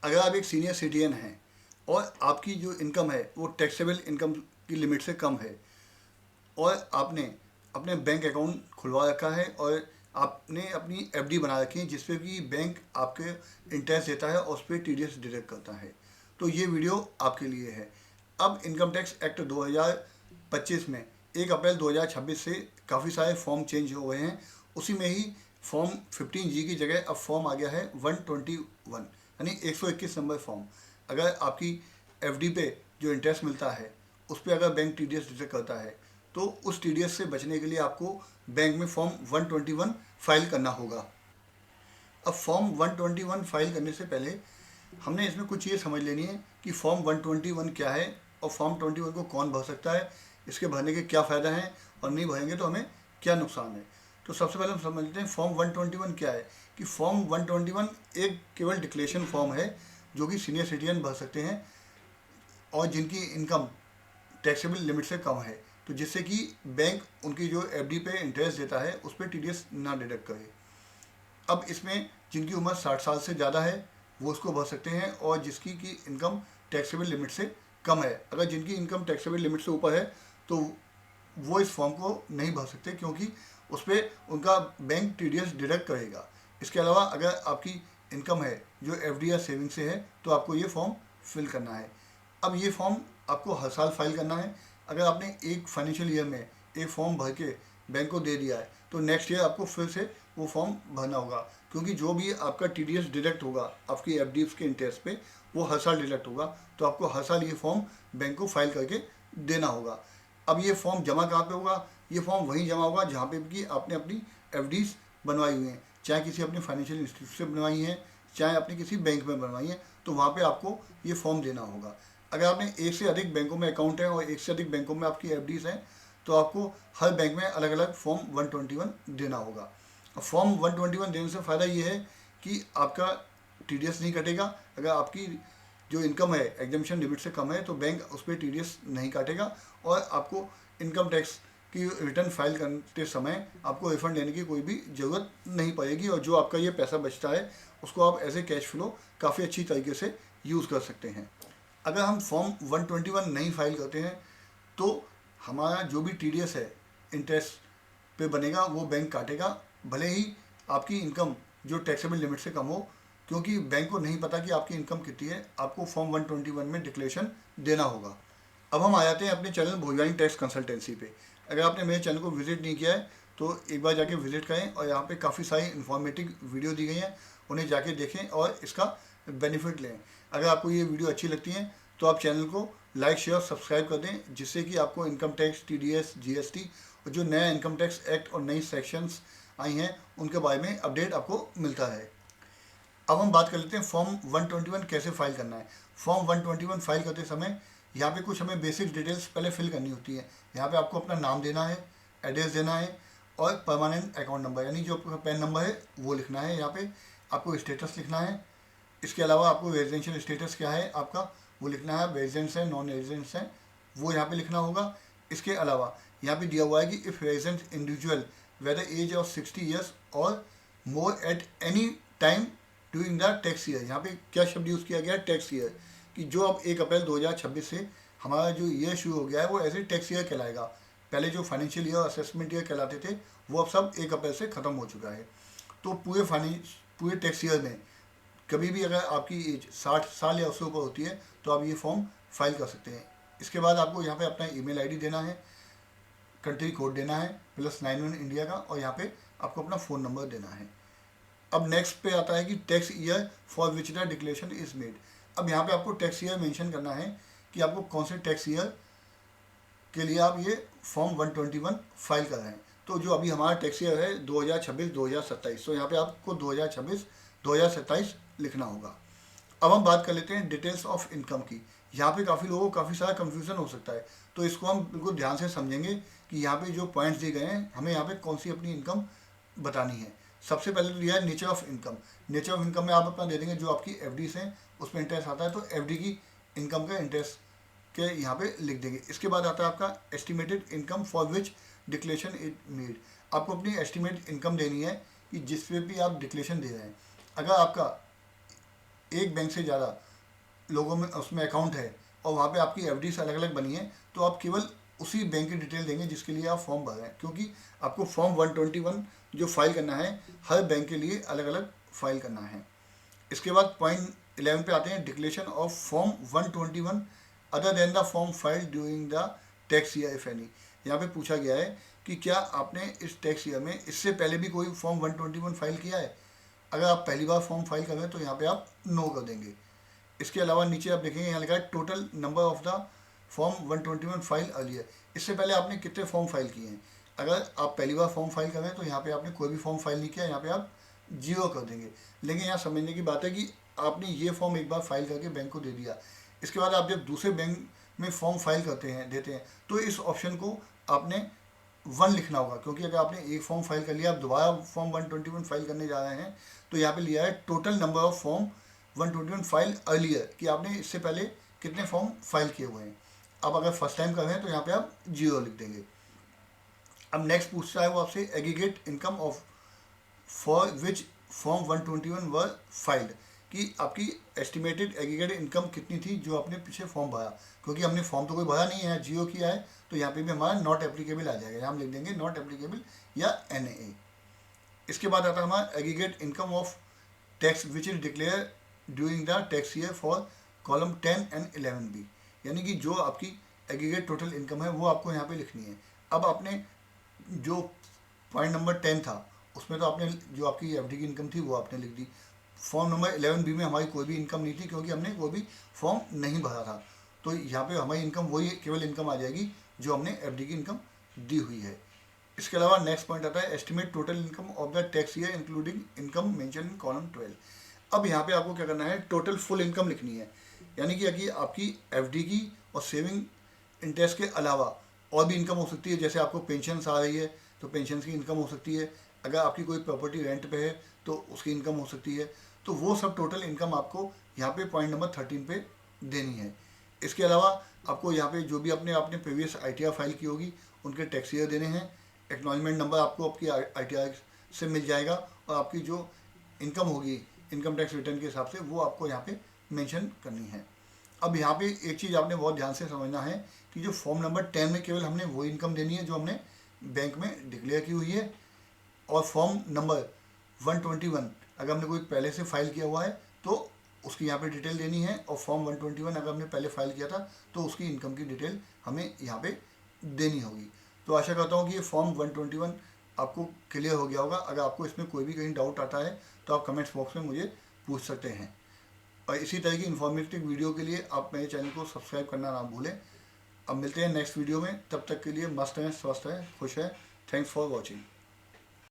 अगर आप एक सीनियर सिटीजन हैं और आपकी जो इनकम है वो टैक्सेबल इनकम की लिमिट से कम है और आपने अपने बैंक अकाउंट खुलवा रखा है और आपने अपनी एफडी बना रखी है जिसपे कि बैंक आपके इंटरेस्ट देता है और उस पर टीडीएस डिडक्ट करता है, तो ये वीडियो आपके लिए है। अब इनकम टैक्स एक्ट 2025 में 1 अप्रैल 2026 से काफ़ी सारे फॉर्म चेंज हो गए हैं। उसी में ही फॉर्म 15G की जगह अब फॉर्म आ गया है 121 यानी 121 नंबर फॉर्म। अगर आपकी एफडी पे जो इंटरेस्ट मिलता है उस पर अगर बैंक टीडीएस डिडक्ट करता है तो उस टीडीएस से बचने के लिए आपको बैंक में फॉर्म 121 फाइल करना होगा। अब फॉर्म 121 फाइल करने से पहले हमने इसमें कुछ ये समझ लेनी है कि फॉर्म 121 क्या है और फॉर्म 21 को कौन भर सकता है, इसके भरने के क्या फ़ायदा हैं और नहीं भरेंगे तो हमें क्या नुकसान है। तो सबसे पहले हम समझ लेते हैं फॉर्म 121 क्या है। कि फॉर्म 121 एक केवल डिक्लेरेशन फॉर्म है जो कि सीनियर सिटीजन भर सकते हैं और जिनकी इनकम टैक्सेबल लिमिट से कम है, तो जिससे कि बैंक उनकी जो एफडी पे इंटरेस्ट देता है उस पर टीडीएस ना डिडक्ट करे। अब इसमें जिनकी उम्र 60 साल से ज़्यादा है वो उसको भर सकते हैं और जिसकी की इनकम टैक्सेबल लिमिट से कम है। अगर जिनकी इनकम टैक्सेबल लिमिट से ऊपर है तो वो इस फॉर्म को नहीं भर सकते क्योंकि उस पर उनका बैंक टीडीएस डिडक्ट करेगा। इसके अलावा अगर आपकी इनकम है जो एफडी या सेविंग से है तो आपको ये फॉर्म फिल करना है। अब ये फॉर्म आपको हर साल फाइल करना है। अगर आपने एक फाइनेंशियल ईयर में एक फॉर्म भर के बैंक को दे दिया है तो नेक्स्ट ईयर आपको फिर से वो फॉर्म भरना होगा क्योंकि जो भी आपका टीडीएस डिडक्ट होगा आपकी एफडी के इंटरेस्ट पे वो हर साल डिडक्ट होगा, तो आपको हर साल ये फॉर्म बैंक को फाइल करके देना होगा। अब ये फॉर्म जमा कहाँ पे होगा? ये फॉर्म वहीं जमा होगा जहाँ पे कि आपने अपनी एफडीज बनवाई हुई हैं, चाहे किसी अपने फाइनेंशियल इंस्टीट्यूट से बनवाई हैं चाहे अपनी किसी बैंक में बनवाई हैं, तो वहाँ पे आपको ये फॉर्म देना होगा। अगर आपने एक से अधिक बैंकों में अकाउंट है और एक से अधिक बैंकों में आपकी एफडीज हैं तो आपको हर बैंक में अलग अलग फॉर्म 121 देना होगा। फॉर्म 121 देने से फ़ायदा ये है कि आपका टीडीएस नहीं कटेगा। अगर आपकी जो इनकम है एग्जम्पशन लिमिट से कम है तो बैंक उस पर टीडीएस नहीं काटेगा और आपको इनकम टैक्स की रिटर्न फाइल करते समय आपको रिफंड लेने की कोई भी ज़रूरत नहीं पड़ेगी और जो आपका ये पैसा बचता है उसको आप एज ए कैश फ्लो काफ़ी अच्छी तरीके से यूज़ कर सकते हैं। अगर हम फॉर्म 121 नहीं फाइल करते हैं तो हमारा जो भी टीडीएस है इंटरेस्ट पे बनेगा वो बैंक काटेगा, भले ही आपकी इनकम जो टैक्सेबल लिमिट से कम हो, क्योंकि बैंक को नहीं पता कि आपकी इनकम कितनी है। आपको फॉर्म 121 में डिक्लेरेशन देना होगा। अब हम आ जाते हैं अपने चैनल भोजवानी टैक्स कंसल्टेंसी पे। अगर आपने मेरे चैनल को विजिट नहीं किया है तो एक बार जाके विजिट करें और यहाँ पे काफ़ी सारी इन्फॉर्मेटिव वीडियो दी गई हैं, उन्हें जाके देखें और इसका बेनिफिट लें। अगर आपको ये वीडियो अच्छी लगती हैं तो आप चैनल को लाइक शेयर सब्सक्राइब कर दें, जिससे कि आपको इनकम टैक्स, टीडीएस, जीएसटी और जो नया इनकम टैक्स एक्ट और नई सेक्शंस आई हैं उनके बारे में अपडेट आपको मिलता है। अब हम बात कर लेते हैं फॉर्म 121 कैसे फाइल करना है। फॉर्म 121 फाइल करते समय यहाँ पे कुछ हमें बेसिक डिटेल्स पहले फिल करनी होती है। यहाँ पे आपको अपना नाम देना है, एड्रेस देना है और परमानेंट अकाउंट नंबर यानी जो आपका पैन नंबर है वो लिखना है। यहाँ पे आपको स्टेटस लिखना है। इसके अलावा आपको रेजिडेंशियल स्टेटस क्या है आपका वो लिखना है, रेजिडेंस है नॉन रेजिडेंस है वो यहाँ पे लिखना होगा। इसके अलावा यहाँ पे दिया हुआ है कि if resident individual whether age of 60 years और more at any time during the tax year. यहाँ पे क्या शब्द यूज़ किया गया है? टैक्स ईयर, कि जो अब 1 अप्रैल 2026 से हमारा जो ईयर शुरू हो गया है वो ऐसे टैक्स ईयर कहलाएगा। पहले जो फाइनेंशियल ईयर असेसमेंट ईयर कहलाते थे वो अब सब 1 अप्रैल से ख़त्म हो चुका है। तो पूरे टैक्स ईयर में कभी भी अगर आपकी एज 60 साल या उससे ऊपर होती है तो आप ये फॉर्म फाइल कर सकते हैं। इसके बाद आपको यहाँ पे अपना ईमेल आईडी देना है, कंट्री कोड देना है +91 इंडिया का और यहाँ पे आपको अपना फ़ोन नंबर देना है। अब नेक्स्ट पे आता है कि tax year for which the declaration is made. अब यहाँ पे आपको टैक्स ईयर मेंशन करना है कि आपको कौन से टैक्स ईयर के लिए आप ये फॉर्म 121 फाइल कर रहे हैं। तो जो अभी हमारा टैक्स ईयर है 2026-2027, तो यहाँ पे आपको 2026-2027 लिखना होगा। अब हम बात कर लेते हैं डिटेल्स ऑफ इनकम की। यहाँ पे काफ़ी लोगों को काफ़ी सारा कन्फ्यूज़न हो सकता है, तो इसको हम बिल्कुल ध्यान से समझेंगे कि यहाँ पे जो पॉइंट्स दिए गए हैं हमें यहाँ पे कौन सी अपनी इनकम बतानी है। सबसे पहले तो दिया है nature of income. Nature of income में आप अपना दे देंगे जो आपकी एफडीज हैं उस पर इंटरेस्ट आता है तो एफडी की इनकम का इंटरेस्ट के यहाँ पे लिख देंगे। इसके बाद आता है आपका estimated income for which declaration is made. आपको अपनी एस्टिमेट इनकम देनी है कि जिस पे भी आप डिक्लेरेशन दे रहे हैं। अगर आपका एक बैंक से ज़्यादा लोगों में उसमें अकाउंट है और वहाँ पे आपकी एफडी से अलग अलग बनी है, तो आप केवल उसी बैंक की डिटेल देंगे जिसके लिए आप फॉर्म भर रहे हैं, क्योंकि आपको फॉर्म 121 जो फाइल करना है हर बैंक के लिए अलग अलग फाइल करना है। इसके बाद पॉइंट 11 पे आते हैं, declaration of form 121 other than the form file during the tax year if any. यहाँ पे पूछा गया है कि क्या आपने इस टैक्स ईयर में इससे पहले भी कोई फॉर्म 121 फाइल किया है। अगर आप पहली बार फॉर्म फाइल कर रहे हैं तो यहाँ पे आप नो कर देंगे। इसके अलावा नीचे आप देखेंगे यहाँ लिखा है total number of the form 121 file earlier. इससे पहले आपने कितने फॉर्म फाइल किए हैं। अगर आप पहली बार फॉर्म फाइल कर रहे हैं तो यहाँ पे आपने कोई भी फॉर्म फाइल नहीं किया, यहाँ पे आप 0 कर देंगे। लेकिन यहाँ समझने की बात है कि आपने ये फॉर्म एक बार फाइल करके बैंक को दे दिया, इसके बाद आप जब दूसरे बैंक में फॉर्म फाइल देते हैं तो इस ऑप्शन को आपने 1 लिखना होगा, क्योंकि अगर आपने एक फॉर्म फाइल कर लिया, आप दोबारा फॉर्म 121 फाइल करने जा रहे हैं तो यहाँ पे लिया है total number of form 121 file earlier, कि आपने इससे पहले कितने फॉर्म फाइल किए हुए हैं। अब अगर फर्स्ट टाइम कर रहे हैं तो यहाँ पे आप 0 लिख देंगे। अब नेक्स्ट पूछता है वो आपसे aggregate income of for which form 121 were filed, कि आपकी एस्टिमेटेड एग्रीगेट इनकम कितनी थी जो आपने पीछे फॉर्म भरा। क्योंकि हमने फॉर्म तो कोई भरा नहीं है, 0 किया है, तो यहाँ पे भी हमारा नॉट एप्लीकेबल आ जाएगा। यहाँ हम लिख देंगे नॉट एप्लीकेबल या NA। इसके बाद आता है हमारा aggregate income of tax which is declare during the tax year for column 10 and 11B, यानी कि जो आपकी एग्रीगेट टोटल इनकम है वो आपको यहाँ पे लिखनी है। अब आपने जो पॉइंट नंबर 10 था उसमें तो आपने जो आपकी एफडी की इनकम थी वो आपने लिख दी। फॉर्म नंबर 11B में हमारी कोई भी इनकम नहीं थी, क्योंकि हमने कोई भी फॉर्म नहीं भरा था। तो यहाँ पे हमारी इनकम वही केवल इनकम आ जाएगी जो हमने एफडी की इनकम दी हुई है। इसके अलावा नेक्स्ट पॉइंट आता है estimate total income of the tax year including income mention in column 12। अब यहाँ पे आपको क्या करना है, टोटल फुल इनकम लिखनी है, यानी कि आपकी एफडी की और सेविंग इंटरेस्ट के अलावा और भी इनकम हो सकती है। जैसे आपको पेंशन आ रही है तो पेंशन की इनकम हो सकती है, अगर आपकी कोई प्रॉपर्टी रेंट पे है तो उसकी इनकम हो सकती है। तो वो सब टोटल इनकम आपको यहाँ पे पॉइंट नंबर 13 पे देनी है। इसके अलावा आपको यहाँ पे जो भी आपने प्रीवियस ITR फाइल की होगी उनके टैक्स ईयर देने हैं। एक्नॉलेजमेंट नंबर आपको आपकी ITR से मिल जाएगा, और आपकी जो इनकम होगी इनकम टैक्स रिटर्न के हिसाब से वो आपको यहाँ पे मेंशन करनी है। अब यहाँ पे एक चीज़ आपने बहुत ध्यान से समझना है कि जो फॉर्म नंबर 10 में केवल हमने वो इनकम देनी है जो हमने बैंक में डिक्लेयर की हुई है, और फॉर्म नंबर 121 अगर हमने कोई पहले से फाइल किया हुआ है तो उसकी यहाँ पे डिटेल देनी है, और फॉर्म 121 अगर हमने पहले फाइल किया था तो उसकी इनकम की डिटेल हमें यहाँ पे देनी होगी। तो आशा करता हूँ कि ये फॉर्म 121 आपको क्लियर हो गया होगा। अगर आपको इसमें कोई भी कहीं डाउट आता है तो आप कमेंट्स बॉक्स में मुझे पूछ सकते हैं, और इसी तरह की इन्फॉर्मेटिव वीडियो के लिए आप मेरे चैनल को सब्सक्राइब करना ना भूलें। अब मिलते हैं नेक्स्ट वीडियो में, तब तक के लिए मस्त रहें, स्वस्थ रहें, खुश रहें। Thanks for watching.